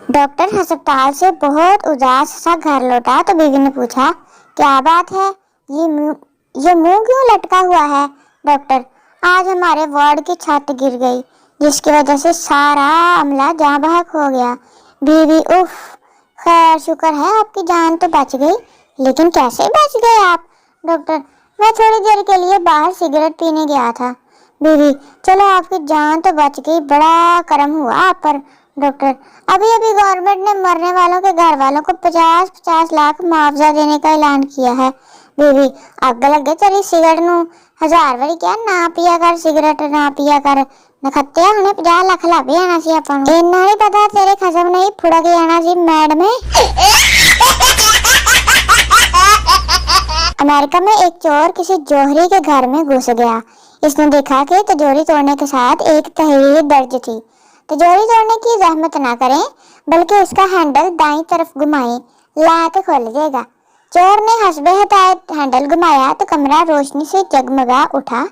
Doctor अस्पताल से बहुत उदास सा घर लौटा तो बीवी ने पूछा, क्या बात है, ये मुंह क्यों लटका हुआ है? डॉक्टर, आज हमारे वार्ड की छत गिर गई, जिसकी वजह से सारा अमला जहाँ बहक हो गया। बीवी, उफ, खैर शुक्र है आपकी जान तो बच गई, लेकिन कैसे बच गए आप? डॉक्टर, मैं थोड़ी देर के लिए बाहर सिगरेट पीने गया था। बीवी, चलो आपकी जान तो बच गई, बड़ा करम हुआ आप पर। डॉक्टर, अभी अभी गवर्नमेंट ने मरने वालों के घर वालों को 50-50 लाख मुआवजा देने का ऐलान किया है। बीवी, अग लगे तेरी सिगरेट नू, 1000 वारी क्या ना पिया कर, सिगरेट ना पिया कर, नखत्या हुणे 50 लाख लभ जाना सी आपां नू। इन्ना नहीं पता तेरे खसम नहीं फुड़क जाना सी मैडम। अमेरिका में एक चोर किसी जौहरी के घर में घुस गया। इसने देखा कि तिजोरी तोड़ने के साथ एक तहरीर दर्ज थी। तिजोरी तोड़ने की जहमत ना करें, बल्कि उसका हैंडल दाईं तरफ घुमाएं, लाके खोल जाएगा। चोर ने हंसबे हटाए हैंडल घुमाया तो कमरा रोशनी से जगमगा उठा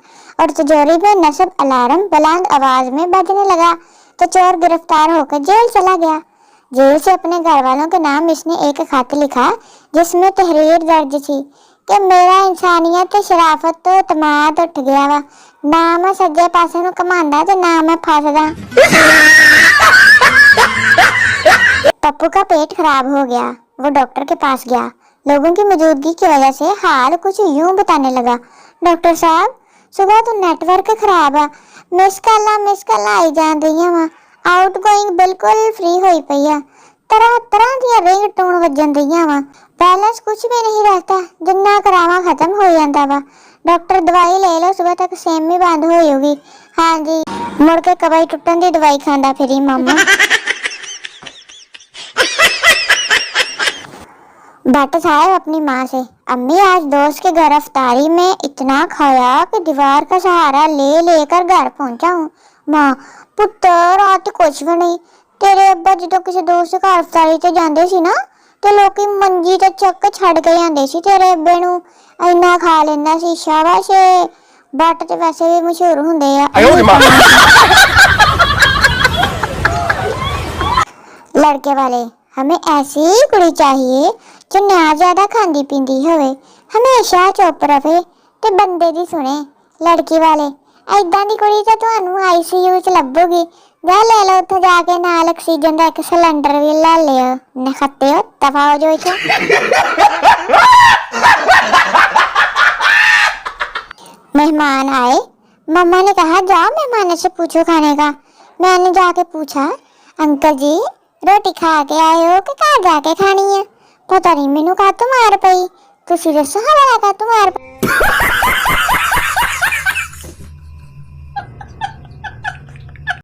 और तिजोरी में नस्ब अलार्म बुलंद आवाज में बजने लगा। तो चोर गिरफ्तार होकर जेल चला गया। जेल से अपने घर वालों के नाम इसने एक खत लिखा, जिसमें तहरीर दर्ज थी कि मेरा इंसानियत ते शराफत तो तमाद उठ गया वा, ना मैं सज्जे पासे नू घुमांदा ते ना मैं फसदा। पप्पू का पेट खराब हो गया। वो डॉक्टर के पास गया। लोगों की मौजूदगी की वजह से हाल कुछ यूं बताने लगा। डॉक्टर साहब, सुबह तो नेटवर्क खराब है, मिस कॉल आई जान रही वा, आउट गोइंग बिल्कुल फ्री होई पई है, तरह तरह दी रिंग टोन वजन रही वा, बैलेंस कुछ भी नहीं रहता, जिन्ना करावा खत्म हो जाता वा। डॉक्टर, दवाई ले लो, सुबह तक सेम ही बंद हो जाएगी। हाँ जी, मुड़ के कबाई टुटन दी दवाई खांदा फिरी मामा। भट्ट साहब अपनी माँ से, अम्मी आज दोस्त के घर अफ्तारी में इतना खाया कि दीवार का सहारा ले लेकर घर पहुंचा हूँ। माँ, पुत्र रात कुछ भी नहीं, तेरे अब्बा जो किसी दोस्त के घर अफ्तारी ते जांदे सी ना, ते लोकी मंजी ते चक छड़ के जांदे सी, तेरे अब्बे नू इन्ना खा लेंदा सी। शाबाश, भट्ट ते वैसे भी मशहूर हुंदे आ। लड़के वाले, हमें ऐसी कुड़ी चाहिए जो ना ज्यादा खांदी पींदी होवे, हमेशा चुप रहे ते बंदे दी सुने। लड़की वाले, ऐदां दी कुड़ी ते तुहानू आईसीयू च लभूगी, जा ले लो उत्थे जाके नाल ऑक्सीजन दा एक सिलेंडर भी ले लियो। नखत्ते हो, दफा हो जो इथों। मेहमान आए। मम्मा ने कहा, जाओ मेहमानों से पूछो खाने का। मैंने जाके पूछा, अंकल जी रोटी खा के आए हो कि कहाँ जाके खानी है? पता नहीं मैनू कातों मार पई, तुसी दसो हमारा कातों मार पई।